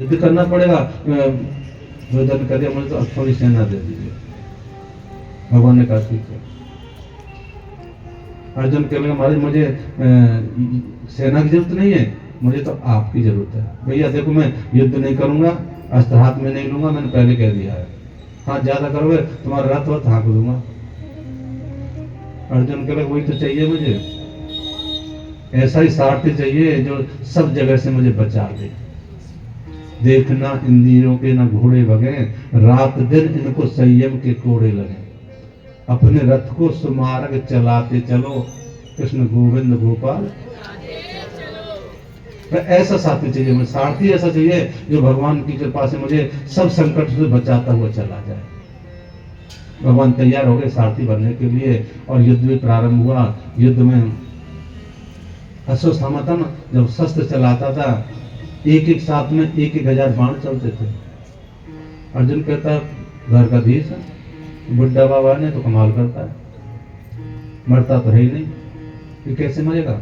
युद्ध करना पड़ेगा। दुर्योधन कह दिया मुझे तो थोड़ी सेना दे दीजिए। भगवान ने कहा ठीक है। अर्जुन कहने लगा महाराज मुझे सेना की जरूरत नहीं है, मुझे तो आपकी जरूरत है। भैया देखो मैं युद्ध नहीं करूंगा, अस्त्र हाथ में नहीं लूंगा, मैंने पहले कह दिया है। हाँ ज्यादा करोगे तुम्हारा रथ वथ हाँक दूंगा। अर्जुन कहने लगा वही तो चाहिए मुझे, ऐसा ही सारथी चाहिए जो सब जगह से मुझे बचा दे। देखना इंद्रियों के न घोड़े भगे, रात दिन इनको संयम के कोड़े लगे। अपने रथ को सुमार्ग चलाते चलो, कृष्ण गोविंद गोपाल। तो ऐसा साथी चाहिए मुझे, सारथी ऐसा चाहिए जो भगवान की कृपा से मुझे सब संकट से बचाता हुआ चला जाए। भगवान तैयार हो गए सारथी बनने के लिए और युद्ध भी प्रारंभ हुआ। युद्ध में अश्वत्थामा था ना, जब शस्त्र चलाता था एक एक साथ में 1,000 बाण चलते थे। अर्जुन कहता घर का धीस है, बुड्ढा बाबा ने तो कमाल करता है, मरता तो है ही नहीं, ये कैसे मरेगा।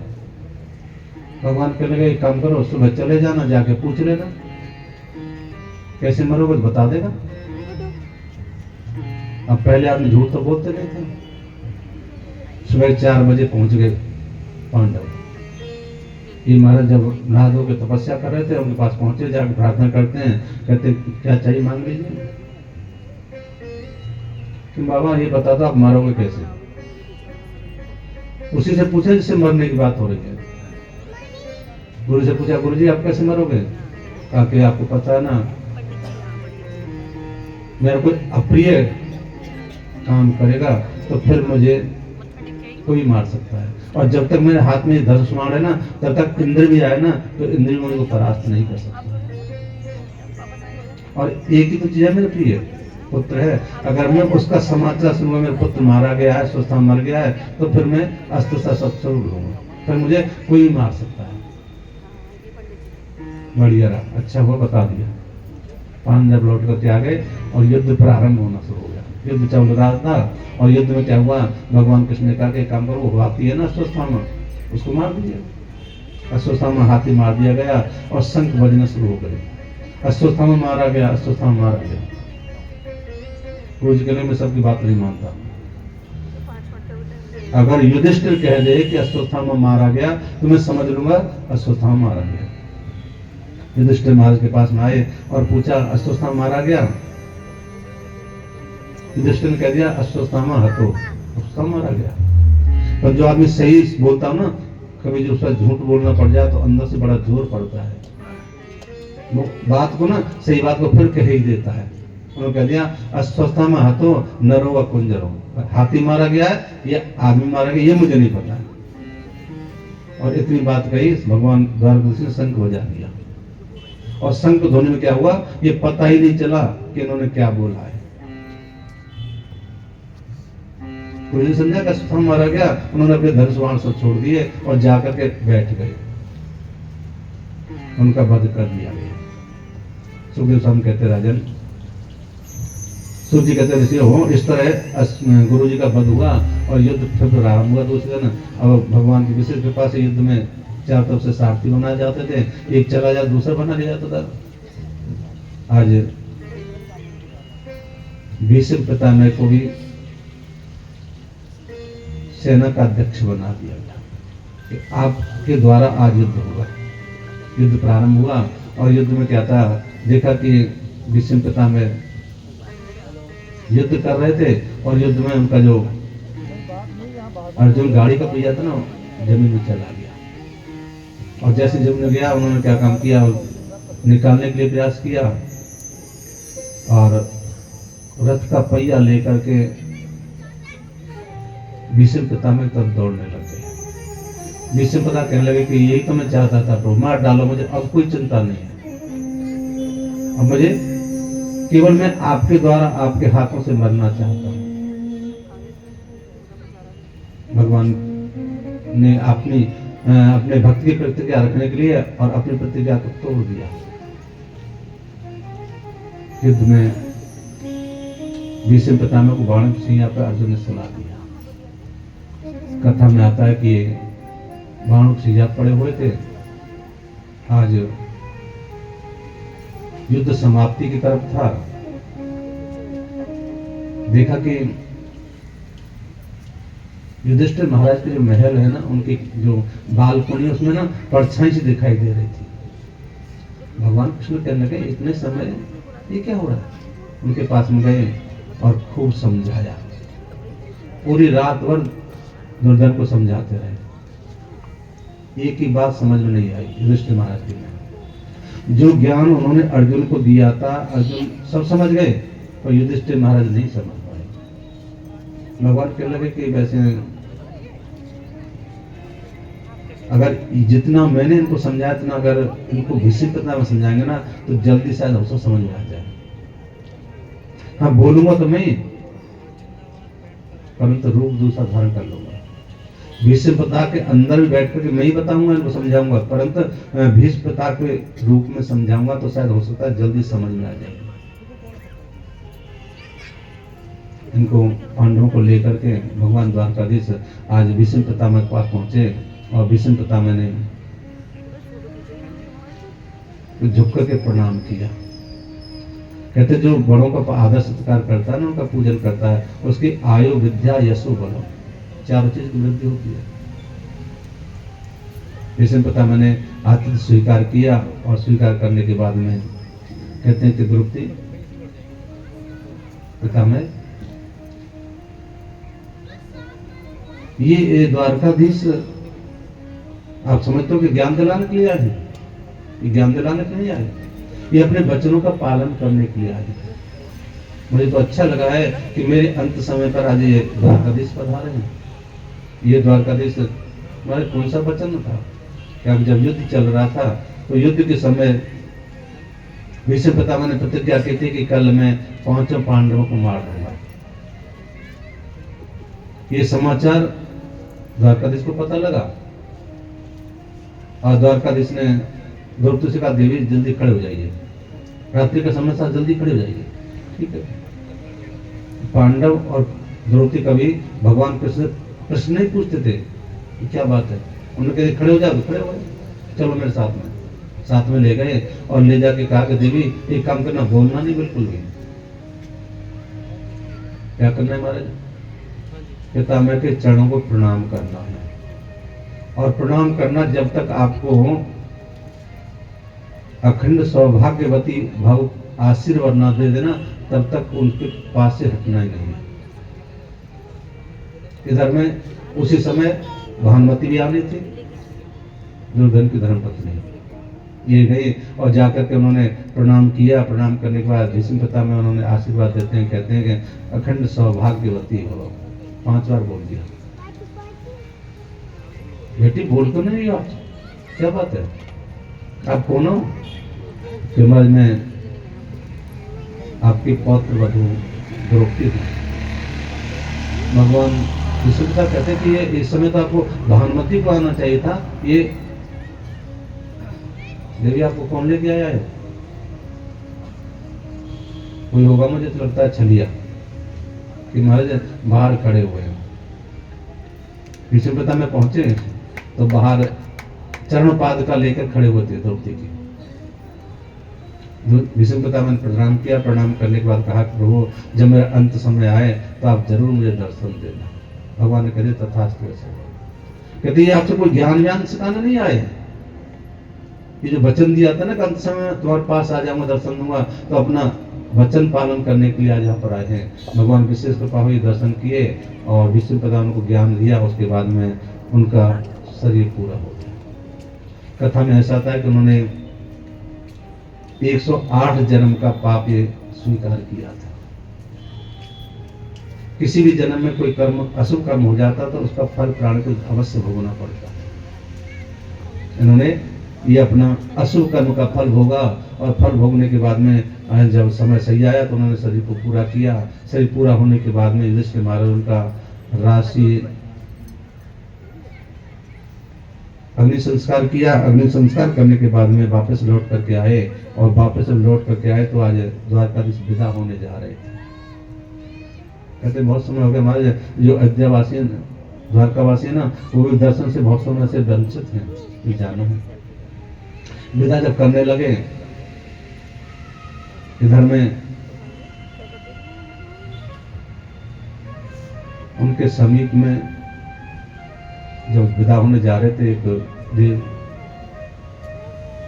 भगवान कहने लगे एक काम करो, सुबह चले जाना, जाके पूछ लेना कैसे मरोगे तो बता देगा। अब पहले आदमी झूठ तो बोलते नहीं थे। सुबह 4 बजे पहुंच गए पांडव। ये महाराज जब नहा धो के तपस्या कर रहे थे, उनके पास पहुंचे, जाकर प्रार्थना करते हैं, कहते क्या चाहिए मांग लीजिए। कि बाबा ये बता दो आप मारोगे कैसे। उसी से पूछे जिससे मरने की बात हो रही है। गुरु से पूछा गुरु जी आप कैसे मरोगे। कहा कि आपको पता है ना, मेरा कोई अप्रिय काम करेगा तो फिर मुझे कोई मार सकता है, और जब तक मेरे हाथ में धनुष बाण है ना, तब तक इंद्र भी आए ना तो इंद्र मुझे को परास्त नहीं कर सकता। और एक ही तो चीज है मेरे प्रिय पुत्र है, अगर मैं उसका समाचार सुनूंगा मेरा पुत्र मारा गया है, स्वस्थ मर गया है, तो फिर मैं अस्त्र से शस्त्र लूंगा, फिर मुझे कोई मार सकता है। बढ़िया रहा, अच्छा हुआ बता दिया। पांडव लौट कर आ गए और युद्ध प्रारंभ होना शुरू हो गया। युद्ध चल रहा था और युद्ध में क्या हुआ, भगवान कृष्ण ने कहा कि काम करो, वो हाथी है ना अश्वत्थामा, उसको मार दीजिए। अश्वत्थामा हाथी मार दिया गया और शंख बजना शुरू हो गए। अश्वत्थामा मारा गया, अश्वत्थामा मारा गया। गुरु जी कहने में सबकी बात नहीं मानता। अगर युधिष्ठिर कह दे कि अश्वत्थामा मारा गया तो मैं समझ लूंगा अश्वत्थामा मारा गया। युधिष्ठिर महाराज के पास में आए और पूछा अश्वत्थामा मारा गया। युधिष्ठिर ने कह दिया अश्वत्थामा हतो, उसका मारा गया। पर जो आदमी सही बोलता हो ना, कभी जो उसका झूठ बोलना पड़ जाए तो अंदर से बड़ा जोर पड़ता है, वो बात को ना सही बात को फिर कह ही देता है। उन्होंने कह दिया अश्वत्थामा हतो नरो व कुंजरो, हाथी मारा गया है या आदमी मारा गया ये मुझे नहीं पता है। और इतनी बात कही, भगवान द्वारकाधीश ने शंख बजा दिया और शंख ध्वनि में क्या हुआ ये पता ही नहीं चला कि इन्होंने क्या बोला है। कोई समझा कि अश्वत्थामा मारा गया, उन्होंने अपने धनुष बाण सब छोड़ दिए और जाकर के बैठ गए, उनका वध कर दिया गया। सुखदेव स्वामी कहते राजन, सूर्य कहते ऋषि हो, इस तरह गुरु जी का वध हुआ और युद्ध फिर प्रारंभ हुआ। दूसरे दिन अब भगवान की विशेष कृपा से युद्ध में चारों तरफ से सारथी बनाए जाते थे, एक चला जाए दूसरा बना लिया जाता था। आज भीष्म पितामह को भी सेना का अध्यक्ष बना दिया गया कि आपके द्वारा आज युद्ध होगा। युद्ध प्रारंभ हुआ और युद्ध में क्या था, देखा कि भीष्म पितामह युद्ध कर रहे थे और युद्ध में उनका जो अर्जुन गाड़ी का पहिया था ना, जमीन में चला गया। और जैसे जमीन में गया उन्होंने क्या काम किया, निकालने के लिए प्रयास किया और रथ का पहिया लेकर के भीष्म पितामह की तरफ दौड़ने लग गए। भीष्म पिता कहने लगे कि यही तो मैं चाहता था, तो मार डालो मुझे, अब कोई चिंता नहीं है, अब मुझे केवल मैं आपके द्वारा आपके हाथों से मरना चाहता हूं। भगवान ने अपने भक्त की प्रतिज्ञा रखने के लिए और अपनी प्रतिज्ञा को तोड़ दिया। युद्ध में भीष्म पितामह को बाण की सुइयां पर अर्जुन ने सुला दिया। कथा में आता है कि बाण की सुइयां पड़े हुए थे। आज युद्ध समाप्ति की तरफ था, देखा कि युधिष्ठिर महाराज के जो महल है ना, उनकी जो बालकोनी उसमें ना परछाई से दिखाई दे रही थी। भगवान कृष्ण कहने लगे इतने समय ये क्या हो रहा है? उनके पास में गए और खूब समझाया, पूरी रात भर दुर्योधन को समझाते रहे। एक ही बात समझ में नहीं आई युधिष्ठिर महाराज की में। जो ज्ञान उन्होंने अर्जुन को दिया था, अर्जुन सब समझ गए, पर युधिष्ठिर महाराज नहीं समझ पाए। भगवान कहने लगे कि वैसे अगर जितना मैंने इनको समझाया, इतना अगर इनको भीष्म पितामह में समझाएंगे ना, तो जल्दी शायद हमसे समझ में आ जाए। हाँ, बोलूंगा तो मैं, परंतु रूप दूसरा धारण कर लूंगा। भीष्म पिता के अंदर भी बैठ करके मैं ही बताऊंगा, इनको समझाऊंगा, परंतु भीष्म पिता के रूप में समझाऊंगा तो शायद हो सकता है जल्दी समझ में आ जाए। इनको पांडवों को लेकर के भगवान द्वारकाधीश आज भीष्म पितामह के पास पहुंचे और भीष्म पितामह ने झुक करके प्रणाम किया। कहते जो बड़ों का आदर सत्कार करता है ना, उनका पूजन करता है, उसकी आयु विद्या यशो बलो चारों चीज की वृद्धि होती है। भीष्म पितामह ने आतिथ्य स्वीकार किया और स्वीकार करने के बाद में कहते हैं कि द्रौपदी पितामह ये द्वारकाधीश आप समझते हो कि ज्ञान दिलाने के लिए आए हैं? ये ज्ञान दिलाने के लिए आए, ये अपने वचनों का पालन करने के लिए आए। मुझे तो अच्छा लगा है कि मेरे अंत समय पर आज ये द्वारकाधीश पधारे हैं। ये द्वारकाधीश हमारे कौन सा वचन था कि जब युद्ध चल रहा था तो युद्ध के समय भीष्म पितामह ने प्रतिज्ञा की थी कि कल मैं 5 पांडवों को मार दूंगा। ये समाचार द्वारकाधीश को पता लगा और द्वारकाधीश ने द्रौपदी से कहा देवी जल्दी खड़े हो जाइए, रात्रि का समय था, जल्दी खड़े हो जाइए। ठीक है, पांडव और द्रौपदी कभी भगवान कृष्ण प्रश्न नहीं पूछते थे कि क्या बात है, उन्होंने कहा खड़े हो जाओ, खड़े हो गए, चलो मेरे साथ में ले गए और ले जाके कहा कि देवी एक काम करना, बोलना नहीं बिल्कुल भी। क्या करना है महाराज? पितामह के चरणों को प्रणाम करना है, और प्रणाम करना जब तक आपको अखंड सौभाग्यवती भाव आशीर्वाद ना दे देना, तब तक उनके पास से हटना ही नहीं है। इधर में उसी समय भानुमति भी आनी थी, दुर्योधन की धर्मपत्नी। ये गए और जाकर के उन्होंने प्रणाम किया। प्रणाम करने के बाद भीष्म पितामह उन्होंने आशीर्वाद देते हैं, कहते हैं कि अखंड सौभाग्यवती हो। 5 बार बोल दिया। बेटी बोल तो नहीं आप, क्या बात है, आप कौन हो? कि मैं आपकी पौत्र वधू द्रौपदी हूँ। भगवान भीष्म पिता कहते हैं कि ये इस समय तो आपको भानुमति को आना चाहिए था, ये देवी आपको कौन लेके आया है? कोई होगा, मुझे तो लगता है छलिया, कि महाराज बाहर खड़े हुए हैं। भीष्म पिता में पहुंचे तो बाहर चरण पादुका लेकर खड़े हुए थे द्रौपदी की। भीष्म पितामह ने प्रणाम किया। प्रणाम करने के बाद कहा कि प्रभु जब मेरा अंत समय आए तो आप जरूर मुझे दर्शन देना। भगवान ने कह दिया तथास्तु। कहते ये आपसे कोई ज्ञान सिखाने नहीं आए, ये जो वचन दिया था ना कि अंत समय तुम्हारे पास आ जाऊंगा, दर्शन दूंगा, तो अपना वचन पालन करने के लिए आज यहाँ पर आए हैं। भगवान विशेष कृपा हुई, दर्शन किए और भीष्म पितामह को ज्ञान दिया। उसके बाद में उनका शरीर पूरा हो गया। कथा में ऐसा था कि उन्होंने 108 जन्म का पाप ये स्वीकार किया था। किसी भी जन्म में कोई कर्म अशुभ कर्म हो जाता तो उसका फल प्राणी को अवश्य भोगना पड़ता है। इन्होंने ये अपना अशुभ कर्म का फल भोगा और फल भोगने के बाद में जब समय सही आया तो उन्होंने शरीर को पूरा किया। शरीर पूरा होने के बाद में युधिष्ठिर महाराज उनका राशि अग्नि संस्कार किया। अग्नि संस्कार करने के बाद में वापस लौट करके आए और वापस लौट करके आए तो आज द्वारकाधीश विदा होने जा रहे थे। कहते बहुत समय हो गया हमारे जो अयोध्यावासी द्वारकावासी है ना, वो भी दर्शन से बहुत समय से वंचित हैं, ये जानो है। विदा जब करने लगे इधर में उनके समीप में जब विदा होने जा रहे थे, एक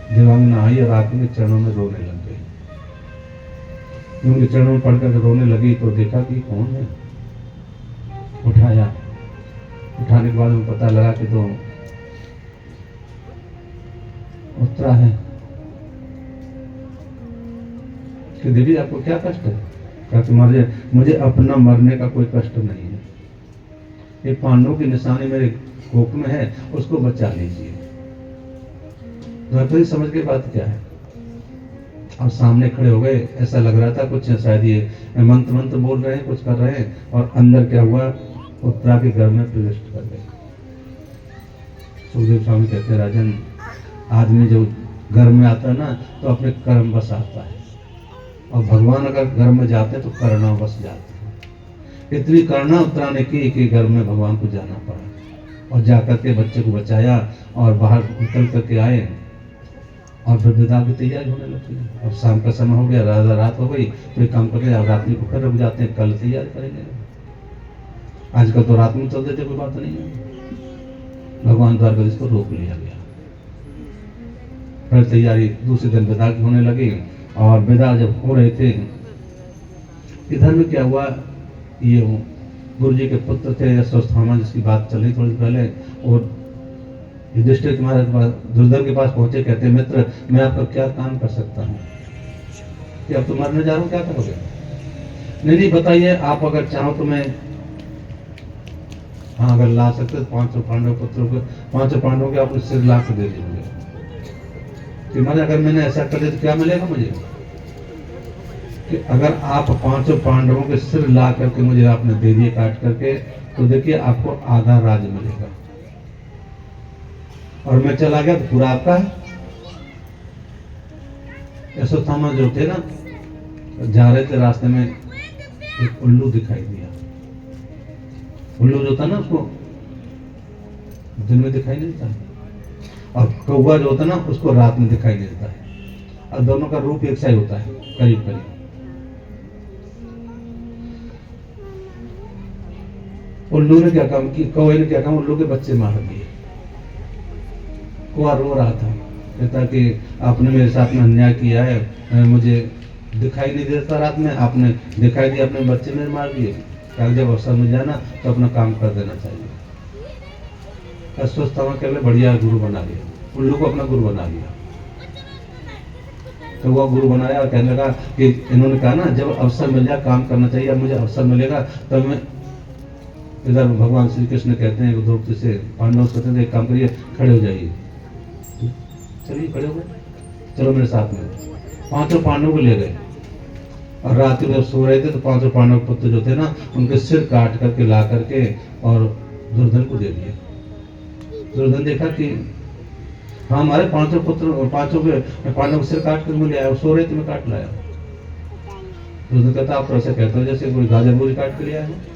देवांगना आई और आके उनके चरणों में रोने लग गई। उनके चरणों में पड़कर रोने लगी तो देखा कि कौन है। उठाया, उठाने के बाद उनको पता लगा कि तो उत्तरा है। कि देवी आपको क्या कष्ट है? कहा कि मुझे अपना मरने का कोई कष्ट नहीं है, ये पांडवों की निशानी मेरे कोख में है, उसको बचा लीजिए। द्रौपदी समझ के बात क्या है। अब सामने खड़े हो गए, ऐसा लग रहा था कुछ शायद ये मंत्र बोल रहे हैं, कुछ कर रहे हैं, और अंदर क्या हुआ, उत्तरा के घर में प्रवेश कर गए। सुखदेव स्वामी कहते हैं, राजन, आदमी जो घर में आता है ना तो अपने कर्म बस आता है, और भगवान अगर घर में जाते तो करना बस जाते हैं। इतनी करना उत्तरा ने की कि घर में भगवान को जाना पड़ा, और जाकर के बच्चे को बचाया और बाहर निकल करके आए, और फिर विदा की तैयारी होने लगी। अब शाम का समय हो गया, रात हो गई, तो एक काम करके अब रात को फिर रुक जाते हैं, कल तैयारी करेंगे। आजकल तो रात में चल देते, कोई बात नहीं है। भगवान द्वारकाधीश को रोक लिया गया। फिर तैयारी दूसरे दिन विदा की होने लगी, और विदा जब हो रहे थे, इधर में क्या हुआ, ये गुरु जी के पुत्र थे अश्वत्थामा, जिसकी बात चल रही थोड़ी पहले, और युधिष्ठिर तुम्हारे पास, दुर्योधन के पास पहुंचे, कहते मित्र, मैं आपका क्या काम कर सकता हूँ? कि अब तो मरने जा रहा हूँ, क्या करोगे? नहीं बताइए, आप अगर चाहो तो मैं, हाँ अगर ला सकते तो 500 पांडव पुत्रों को, 500 पांडवों के आप सिर ला के दे दीजिए। कि मैंने अगर मैंने ऐसा कर दिया तो क्या मिलेगा मुझे? कि अगर आप 500 पांडवों के सिर ला करके मुझे आपने दे दिए काट करके, तो देखिए आपको आधा राज्य मिलेगा, और मैं चला गया तो पूरा आपका है। अश्वत्थामा जो थे ना, जा रहे थे, रास्ते में एक उल्लू दिखाई दिया। उल्लू जो था ना, उसको दिन में दिखाई नहीं देता, और कौवा जो होता है ना, उसको रात में दिखाई नहीं देता है, और दोनों का रूप एक सा ही होता है करीब करीब। उल्लू ने क्या काम किया, कौवे ने क्या काम, उल्लू के बच्चे मार दिए। कौवा रो रहा था, कहता कि आपने मेरे साथ में अन्याय किया है, मुझे दिखाई नहीं देता रात में, आपने दिखाई दिया, अपने बच्चे मेरे मार दिए। जब अवसर मिल जाए ना तो अपना काम कर देना चाहिए। अश्वत्थामा के लिए बढ़िया गुरु बना लिया, उल्लू को अपना गुरु बना लिया। तो वह गुरु बनाया और कहने लगा कि इन्होंने कहा ना, जब अवसर मिल जाए काम करना चाहिए, अब मुझे अवसर मिलेगा तब मैं। इधर भगवान श्री कृष्ण कहते हैं द्रौपदी से, पांडव कहते हैं एक काम करिए, खड़े हो जाइए। चलिए खड़े हो गए, चलो मेरे साथ में। 500 पांडवों को ले गए, और रात में जब सो रहे थे तो 500 पांडव पुत्र जो थे ना, उनके सिर काट करके ला करके और दुर्योधन को दे दिए। दुर्योधन देखा कि हाँ, हमारे 500 पुत्र, 500 के पांडव सिर काट कर मैं ले आया, सो रहे थे मैं काट लाया। दुर्योधन कहता, आप तो ऐसे कहते हो जैसे कोई गाजर मूली काट के ले आया है।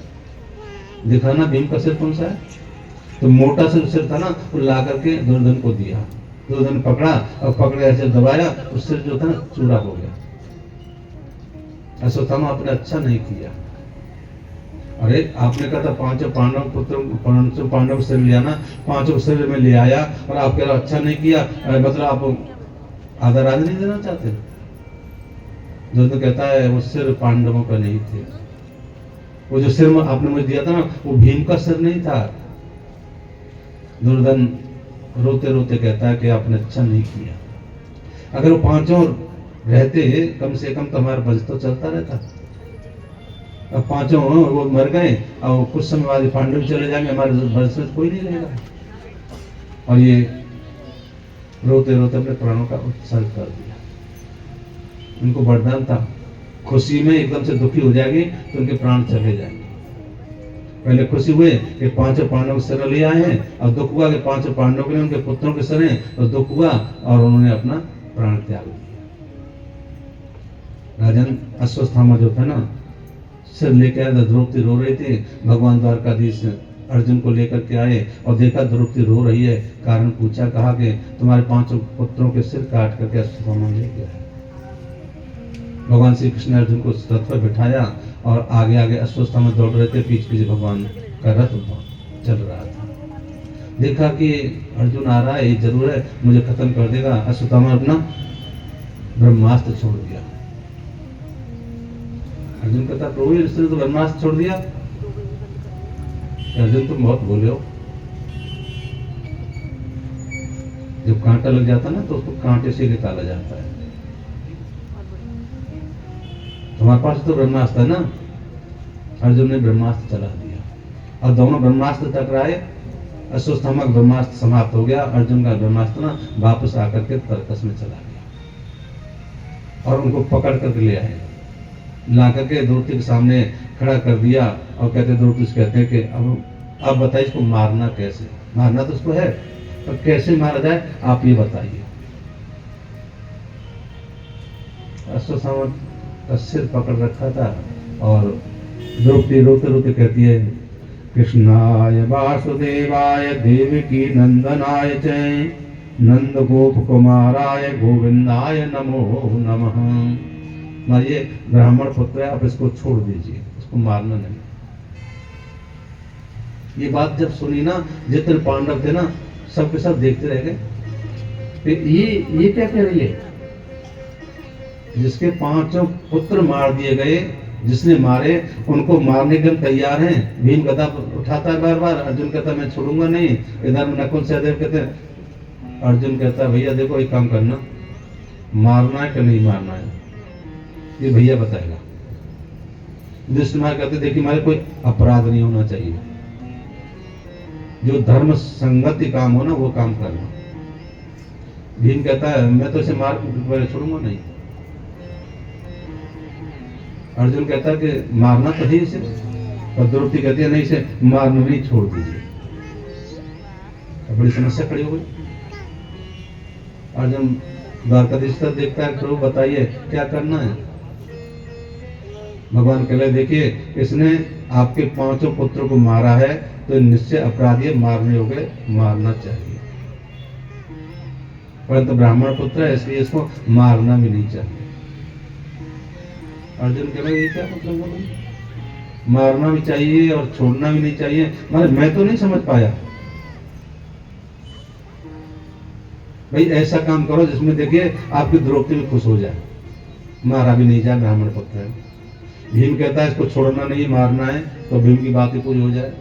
देखा ना भीम का सिर कौन सा है, तो मोटा सिर था ना, वो ला करके दुर्योधन को दिया। दुर्योधन पकड़ा, और पकड़े ऐसे दबाया, उस सिर जो था ना चूरा हो गया। अश्वत्थामा आपने अच्छा नहीं किया। अरे आपने कहा था 500 पांडव पुत्र, 500 पांडव सिर ले आना, 500 सिर में ले आया, और आप कह रहे अच्छा नहीं किया, मतलब आप आधा राज नहीं देना चाहते? जो कहता है वो सिर पांडवों का नहीं थे, वो जो सिर आपने मुझे दिया था ना, वो भीम का सिर नहीं था। दुर्योधन रोते रोते कहता है कि आपने अच्छा नहीं किया। अगर वो 500 रहते कम से कम तो हमारा वंश तो चलता रहता। अब 500 वो मर गए, और कुछ समय बाद पांडव चले जाएंगे, हमारे वंश में कोई नहीं रहेगा। और ये रोते रोते अपने प्राणों का उत्सर्ग कर दिया। उनको वरदान था, खुशी में एकदम से दुखी हो जाएगी तो उनके प्राण चले जाएंगे। पहले खुशी हुए कि 500 पांडव सिर ले आए हैं, और दुख हुआ कि 500 पांडव के लिए उनके पुत्रों के सिर हैं, तो दुख हुआ और उन्होंने अपना प्राण त्याग दिया। राजन अश्वत्थामा जो था ना, सिर लेके आया, द्रौपदी रो रही थी। भगवान द्वारकाधीश अर्जुन को लेकर के आए और देखा द्रौपदी रो रही है, कारण पूछा, कहा कि तुम्हारे 500 पुत्रों के सिर काट करके अश्वत्थामा ले गया है। भगवान श्री कृष्ण ने अर्जुन को रथ पर बिठाया और आगे आगे अश्वत्थामा दौड़ रहे थे, पीछे पीछे भगवान का रथ चल रहा था। देखा कि अर्जुन आ रहा है, ये जरूर है मुझे खत्म कर देगा। अश्वत्थामा अपना ब्रह्मास्त्र छोड़ दिया। अर्जुन कहता प्रभु इसने तो ब्रह्मास्त्र छोड़ दिया। अर्जुन तुम बहुत बोले हो, जब कांटा लग जाता ना तो उसको कांटे से निकाला जाता है। तुम्हारे पास तो ब्रह्मास्त्र है ना। अर्जुन ने ब्रह्मास्त्र चला दिया और दोनों ब्रह्मास्त्र टकराए। अश्वत्थामा का ब्रह्मास्त्र समाप्त हो गया, अर्जुन का ब्रह्मास्त्र ना वापस आकर के तरकस में चला गया और उनको पकड़ करके ले आए, ला करके द्रौपदी के सामने खड़ा कर दिया और कहते द्रौपदी कहते हैं कि अब बताइए इसको मारना कैसे। मारना तो उसको है, पर कैसे मारा जाए आप ये बताइए। अश्वत्थामा का सिर पकड़ रखा था और द्रौपदी रोते रोते कहती है कृष्णाय वासुदेवाय देवकी नंदनाय च नंद गोप कुमाराय गोविंदाय नमो नमः। मारिए ब्राह्मण पुत्र है, आप इसको छोड़ दीजिए, इसको मारना नहीं। ये बात जब सुनी ना, जितने पांडव थे ना सबके सब देखते रह गए। ये क्या कह रही है? जिसके 5 पुत्र मार दिए गए, जिसने मारे उनको मारने के लिए तैयार हैं। भीम गदा उठाता है बार बार, अर्जुन कहता मैं छोड़ूंगा नहीं। इधर नकुल सहदेव कहते हैं, अर्जुन कहता भैया देखो एक काम करना, मारना है कि नहीं मारना है ये भैया बताएगा। युधिष्ठिर कहते देखिए हमारे कोई अपराध नहीं होना चाहिए, जो धर्म संगति काम हो ना वो काम करना। भीम कहता है मैं तो इसे मार छोड़ूंगा नहीं। अर्जुन कहता है कि मारना तो है इसे, और द्रौपदी कहती है नहीं इसे मारना नहीं, छोड़ दीजिए। बड़ी समस्या खड़ी हो गई। अर्जुन द्वारकाधीश तक देखता है, प्रभु बताइए क्या करना है। भगवान कह रहे देखिए इसने आपके 5 पुत्रों को मारा है तो निश्चय अपराधी मारने हो गए, मारना चाहिए, परंतु ब्राह्मण पुत्र है इसलिए इसको मारना भी नहीं चाहिए। अर्जुन कह रहे ये क्या मतलब, मारना भी चाहिए और छोड़ना भी नहीं चाहिए। मैं तो नहीं समझ पाया। भाई ऐसा काम करो जिसमें देखिए आपकी द्रौपदी भी खुश हो जाए, मारा भी नहीं जाए, ब्राह्मण पुत्र है। भीम कहता है इसको छोड़ना नहीं मारना है, तो भीम की बात ही पूरी हो जाए।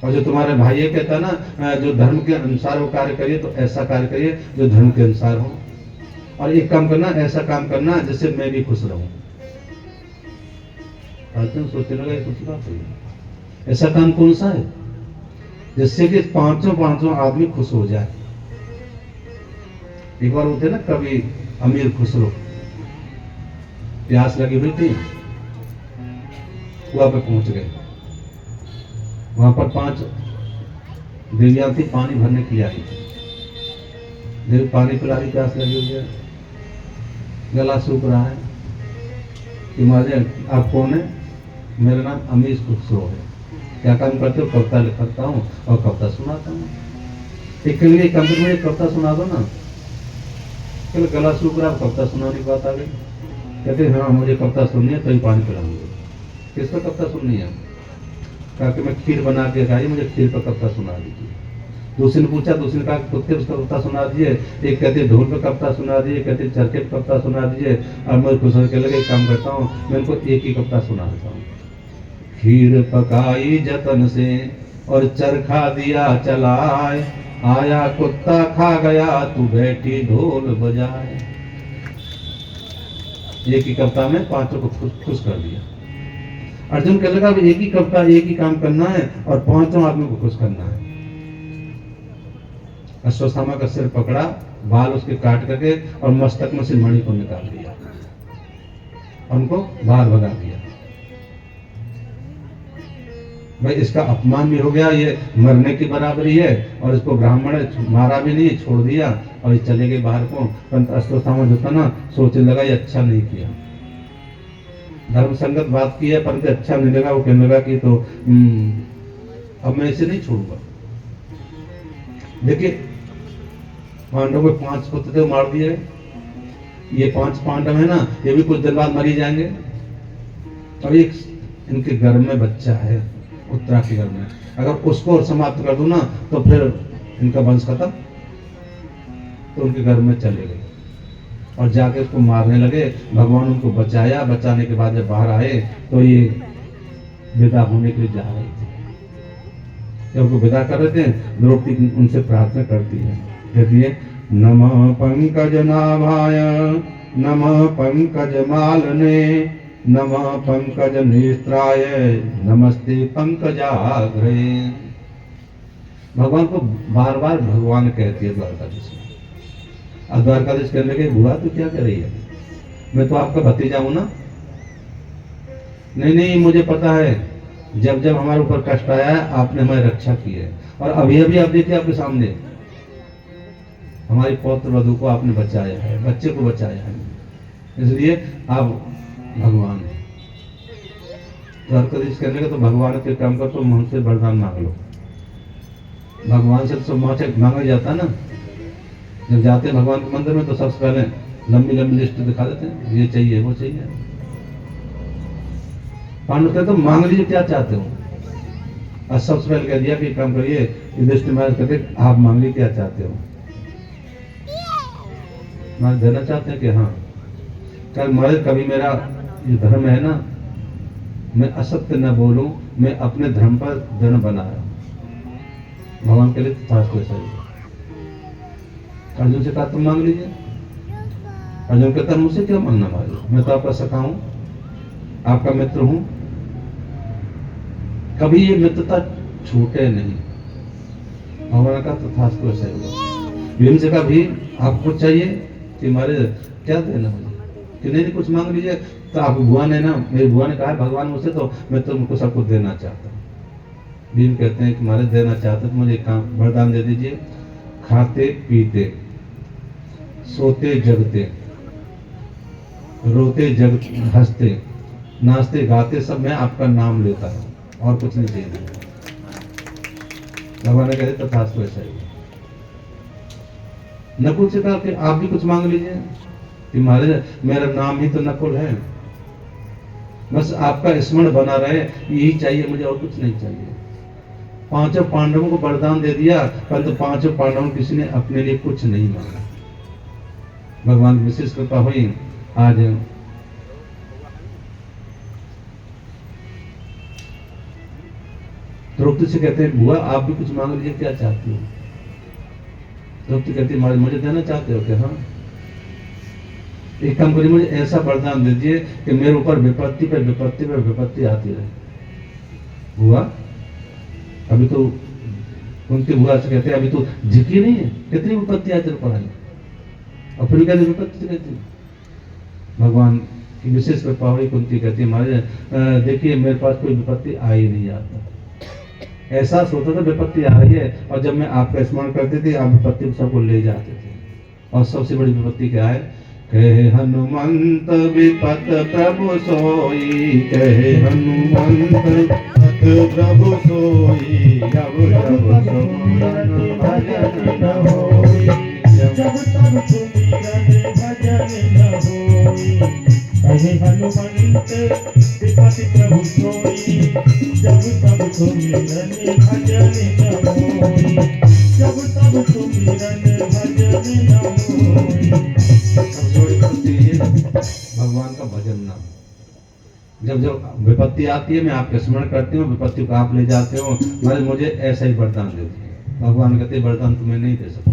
और जो तुम्हारे भाई ये कहता ना जो धर्म के अनुसार वो कार्य करिए, तो ऐसा कार्य करिए जो धर्म के अनुसार हो, और एक काम करना ऐसा काम करना जिससे मैं भी खुश रहूं। अर्जुन सोचने लगा कुछ बात है, ऐसा काम कौन सा है जिससे कि पांचों आदमी खुश हो जाए। एक बार होते ना कभी अमीर खुसरो, प्यास लगी हुई थी, कुआं पे पहुंच गए। वहां पर 5 देवियां थी, पानी भरने के लिए आई थी। देवी पानी पिला रही, प्यास लगी हुई है, गला सूख रहा है कि महाराज आप कौन है? मेरा नाम अमीर खुसरो है। क्या काम करते हो? कविता लिखता हूँ और कविता सुनाता हूँ। एक के लिए कंप्यूटर में कविता सुना दो ना। गला सूख रहा, कविता सुनाने की बात आ गई। कहते हाँ मुझे कविता सुननी है, तो ही पानी पिलाऊंगी। किसका कविता सुननी है? कहा कि मैं खीर बना के खाई, मुझे खीर पर कविता सुना दीजिए। दूसरे ने पूछा, दूसरे ने कहा कुत्ते पर कविता सुना दीजिए। एक कहते ढोल पर कविता सुना दीजिए, कहते चरखे पर कविता सुना दीजिए। और मैं खुश होकर लगे काम करता हूँ, मैं उनको एक ही कविता सुना देता हूँ। खीर पकाई जतन से और चरखा दिया चलाए, आया कुत्ता खा गया तू बैठी ढोल बजाए। एक ही कविता में 5 को खुश कर दिया। अर्जुन कहने लगा एक ही कविता एक ही काम करना है और 5 आदमी को खुश करना है। अश्वत्थामा का सिर पकड़ा, बाल उसके काट करके और मस्तक में से मणि को निकाल दिया, उनको बाहर भगा दिया। भाई इसका अपमान भी हो गया, ये मरने की बराबरी है, और इसको ब्राह्मण मारा भी नहीं, छोड़ दिया और ये चले गए बाहर को। परंतु अश्वत्थामा जो था ना सोचने लगा ये अच्छा नहीं किया, धर्म संगत बात की है परंतु अच्छा नहीं लगा। वो कहने लगा कि तो अब मैं इसे नहीं छोड़ूंगा। देखिए पांडवों को 5 पुत्र थे, मार दिए। ये 5 पांडव है ना, ये भी कुछ दिन बाद मर ही जाएंगे। अब एक इनके घर में बच्चा है, उत्तरा के घर में, अगर उसको समाप्त कर दूं ना तो फिर इनका वंश खत्म। तो उनके घर में चले गए और जाके उसको मारने लगे। भगवान उनको बचाया, बचाने के बाद जब बाहर आए तो ये विदा होने के लिए जा रहे थे। जब उनको विदा कर रहे थे, द्रौपदी उनसे प्रार्थना करती है, कहती है नमः पंकज नाभाय नमः पंकज मालने नमः पंकज नेत्राय नमस्ते पंकजाग्रे। भगवान को बार बार भगवान कहती है द्वारकाधीश। अब द्वारकाधीश कहने लगे बुआ तू क्या कर रही है, मैं तो आपका भतीजा हूं ना। नहीं नहीं, मुझे पता है, जब जब हमारे ऊपर कष्ट आया है आपने हमारी रक्षा की है, और अभी अभी आप देखिए आपके सामने हमारी पौत्र वधू को आपने बचाया है, बच्चे को बचाया है, इसलिए आप भगवान हैं। द्वारकाधीश कहने लगे तो भगवान के काम कर, तुम हमसे वरदान मांग लो। भगवान से तो मांगा जाता है ना, जब जाते हैं भगवान के मंदिर में तो सबसे पहले लंबी लंबी लिस्ट दिखा देते हैं, ये चाहिए वो चाहिए। पांडव कहते तो मांग लीजिए क्या चाहते हो। और सबसे पहले कह दिया कि काम करिए, लिस्ट में कहते आप मांग लीजिए क्या चाहते हो। मैं देना चाहते हैं कि हाँ, कल मरे कभी मेरा ये धर्म है ना, मैं असत्य न बोलूं, मैं अपने धर्म पर दृढ़ बनाया। भगवान के लिए तथास्तु सही। अर्जुन से कहा तुम मांग लीजिए। अर्जुन कहता मुझसे क्या मांगना मांगे, मैं तो आपका सखा हूं, आपका मित्र हूं, कभी ये मित्रता छूटे नहीं। भगवान का तथास्तु सही होगा। भीम से कहा भी आपको चाहिए कि हमारे क्या देना मुझे, कि नहीं कुछ मांग लीजिए। तो आप बुआ ने ना, मेरी बुआ ने कहा भगवान मुझसे, तो मैं तुमको सब कुछ देना चाहता हूँ। भीम कहते हैं कि हमारे देना चाहते तो मुझे काम वरदान दे दीजिए, खाते पीते सोते जगते रोते जग हंसते नाचते गाते सब मैं आपका नाम लेता हूँ, और कुछ नहीं चाहिए। भगवान ने कहते तथास्तु ऐसा ही। नकुल से कहा कि आप भी कुछ मांग लीजिए, कि मेरा नाम ही तो नकुल है, बस आपका स्मरण बना रहे, यही चाहिए मुझे, और कुछ नहीं चाहिए। पांचों पांडवों को वरदान दे दिया, परंतु पांचों पांडवों किसी ने अपने लिए कुछ नहीं मांगा। भगवान विशेष कृपा हुई। आज द्रौपदी से कहते हैं बुआ आप भी कुछ मांग लीजिए, क्या चाहती हो। द्रौपदी कहती है मुझे देना चाहते हो क्या। हाँ, एक काम करिए, मुझे ऐसा वरदान दे दीजिए कि मेरे ऊपर विपत्ति पे विपत्ति पे विपत्ति आती रहे। बुआ अभी तो उनकी बुआ से कहते हैं अभी तो झिकी नहीं है, कितनी विपत्ति आज तेरे पर आई, और फिर कहते विपत्ति कहती। भगवान की विशेष कृपा हुई। कुंती कहती है हमारे देखिए मेरे पास कोई विपत्ति आ ही नहीं आता, ऐसा सोचा था विपत्ति आ रही है, और जब मैं आपका स्मरण करती थी आप विपत्ति सबको ले जाते थे। और सबसे बड़ी विपत्ति क्या है, कहे हनुमंत विपत प्रभु सोई, कहे हनुमंत प्रभु सोई, जब सुमिरन भजन न होई, जब तब सुमिरन भजन न होई, कहे हनुमंत विपत प्रभु सोई, जब तब सुमिरन भजन न होई, जब तब सुमिरन भजन न होई। भगवान का भजन नाम, जब जब विपत्ति आती है मैं आपके स्मरण करती हूँ, विपत्ति को आप ले जाते हो, मुझे ऐसा ही वरदान दे दीजिए। भगवान कहते वरदान तुम्हें नहीं दे सकता,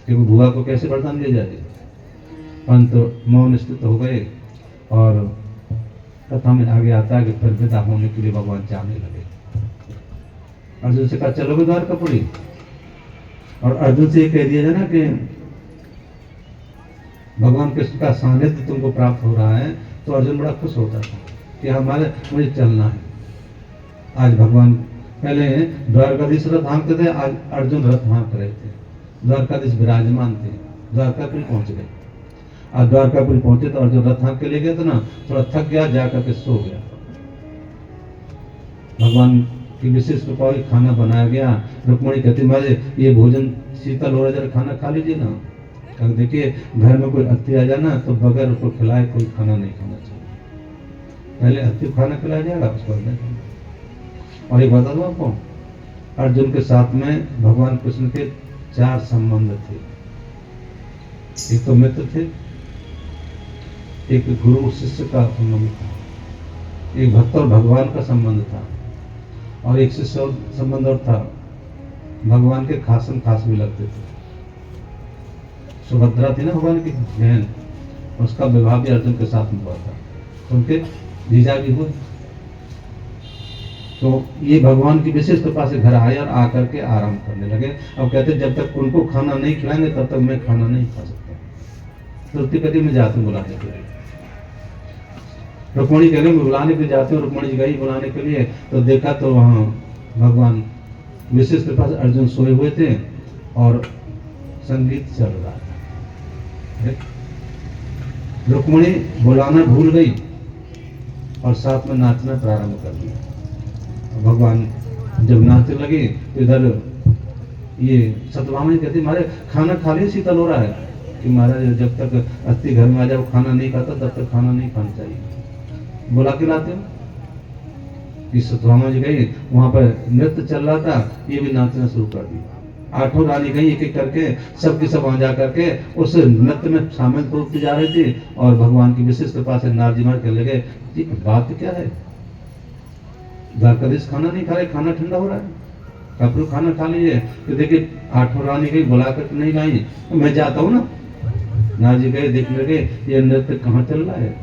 क्योंकि बुआ को कैसे वरदान दिया जाए। परंतु मौन स्थित हो गए, और कथा में आगे आता है कि फिर विदा होने के लिए भगवान जाने लगे। अर्जुन से कहा चलोगे द्वारकापुरी, और अर्जुन से ये कह दिया जाए ना कि भगवान कृष्ण का सानिध्य तुमको प्राप्त हो रहा है, तो अर्जुन बड़ा खुश होता था कि हमारे मुझे चलना है। आज भगवान पहले द्वारकाधीश रथ हाँकते थे, आज अर्जुन रथ हाँक रहे थे। द्वारकाधीश विराजमान थे, द्वारकापुरी पहुंच गए। आज द्वारकापुरी पहुंचे तो अर्जुन रथ हाँक के ले गए थे ना, थोड़ा थक गया, जाकर के सो गया। भगवान की विशेष कृपा हुई, खाना बनाया गया। रुक्मणी कहती मारे ये भोजन शीतल हो रहा है, जरा खाना खा लीजिए ना। अब देखिए घर में कोई अतिथि आ जाना तो बगैर उसको खिलाए कोई खाना नहीं खाना चाहिए। पहले अतिथि को खाना खिलाया जाएगा उसको नहीं खाना। और एक बता दूं आपको, अर्जुन के साथ में भगवान कृष्ण के 4 संबंध थे। एक तो मित्र थे, एक गुरु शिष्य का संबंध था, एक भक्त और भगवान का संबंध था, और एक शिष्य संबंध और था, भगवान के खासन खास भी लगते थे। सुभद्रा थी ना भगवान की बहन, उसका विवाह भी अर्जुन के साथ में हुआ था, तो उनके जीजा भी हुए। तो ये भगवान की विशेष कृपा से घर आए और आकर के आराम करने लगे। अब कहते जब तक उनको खाना नहीं खिलाएंगे तब तक मैं खाना नहीं खा सकता। तो कभी मैं जाता हूँ बुलाने के लिए, रुक्मणी कह रहे मैं बुलाने के लिए जाते हूँ, रुक्मणी जी गई बुलाने के लिए, तो देखा तो वहाँ भगवान विशेष कृपा से अर्जुन सोए हुए थे और संगीत चल रहा था। रुक्मणी बुलाना भूल गई और साथ में नाचना प्रारंभ कर दिया। भगवान जब नाचने लगे तो इधर ये सत्यभामा कहती महाराज खाना खा लिए, शीतल हो रहा है। कि महाराज जब तक अतिथि घर में आ जाए वो खाना नहीं खाता तब तक खाना नहीं खाना चाहिए, बुला के लाते हो। कि सत्यभामा जी गई, वहां पर नृत्य चल रहा था, ये भी नाचना शुरू कर दिया। 8 रानी गई एक एक करके, सबकी सब वहां जा करके उस नृत्य में शामिल होती जा रही थी। और भगवान की विशेष कृपा से नारजी महाराज कहने लगे बात क्या है, द्वारकाधीश खाना नहीं खा रहे, खाना ठंडा हो रहा है, कपड़ू खाना खा लीजिए। तो देखिए 8 रानी गई बुला कर नहीं लाई, तो मैं जाता हूँ ना। नारजी गए, देखने लगे ये नृत्य कहाँ चल रहा है,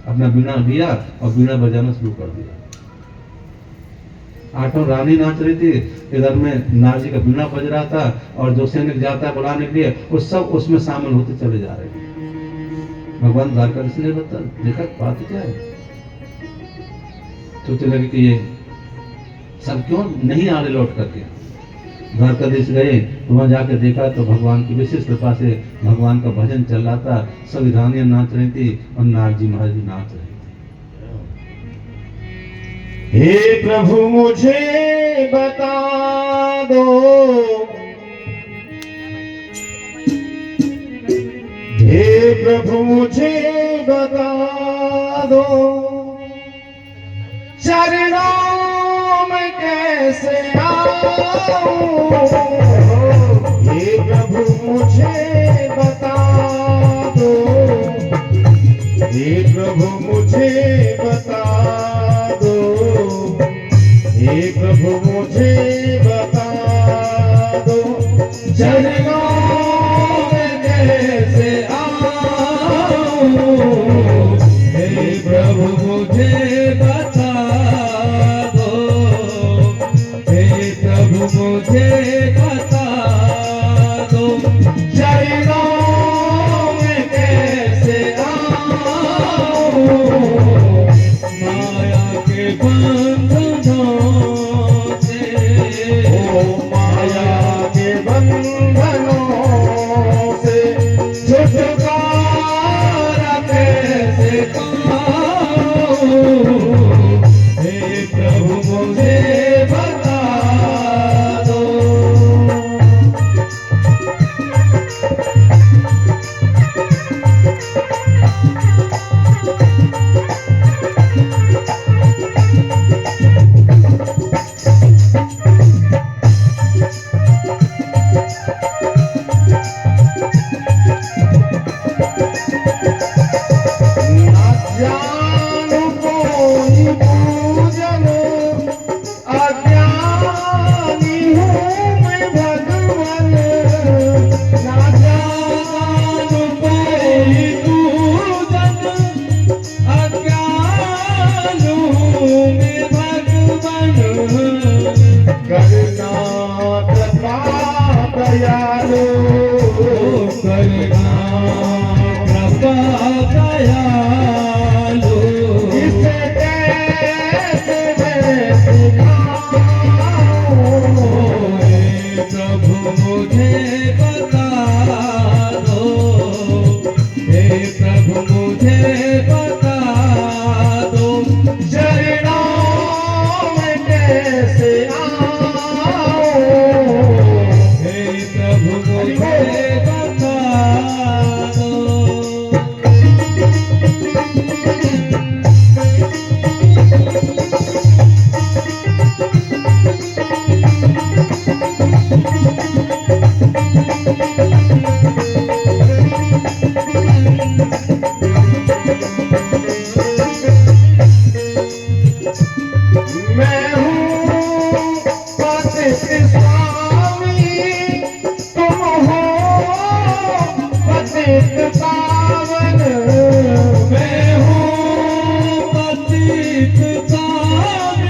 अपना बीना दिया और बीना बजाना शुरू कर दिया। 8 रानी नाच रही थी, इधर में नारजी का बीना बज रहा था, और जो सैनिक जाता है बुलाने के लिए वो सब उसमें शामिल होते चले जा रहे हैं। भगवान द्वारकाधीश ने बता देखा बात क्या है, सोचने लगे कि ये सब क्यों नहीं आ रहे लौट करके। द्वारकाधीश गए तो वहां जाकर देखा तो भगवान की विशेष कृपा से भगवान का भजन चल रहा था, सभी रानियां नाच रही थी और नारजी महाराज नाच रहे थे। हे प्रभु मुझे बता दो, हे प्रभु मुझे बता दो, चरणों में कैसे आऊं। हे प्रभु मुझे बता दो, हे प्रभु मुझे बता दो, हे प्रभु मुझे बता दो, चरणों में कैसे आऊं। हे प्रभु मुझे बता दो, हे प्रभु मुझे बता दो, चरणों में कैसे आऊं। माया के बंधनों से, ओ माया के बंधनों से छुटकारा कैसे पाऊं। हे प्रभु मुझे बता दो। अज्ञान कोई पूजन, अज्ञानी हूँ मैं भगवन। ना जान कोई पूजन, अज्ञान हूँ मैं भगवन। करना कृपा दयालु, करना कृपा दयालु, इसे कैसे मैं सिखाऊं। हे प्रभु मुझे बता दो, हे प्रभु मुझे बता दो, चरणों में कैसे आऊं। हे प्रभु मुझे बता पावन मैं हूँ पतित पावन,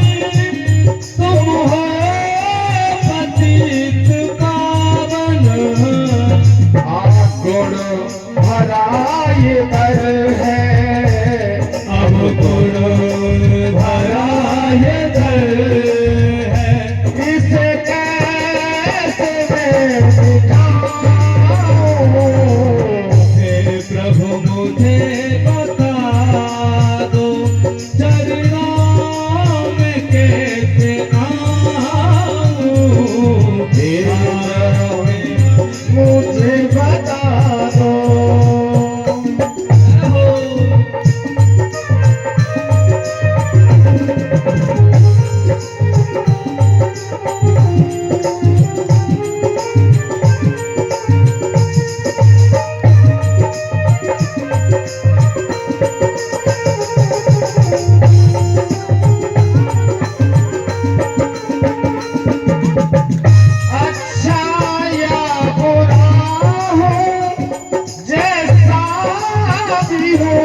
तुम हो पतित पावन। गुण भरा ये दर है, अब गुण भरा ये दर है, इसे कैसे मैं दिखाऊं? हे प्रभु मुझे बता दो, चरणों में कैसे आऊं? हे मुझे बता दो। अच्छा या बुरा हो, जैसा भी हो,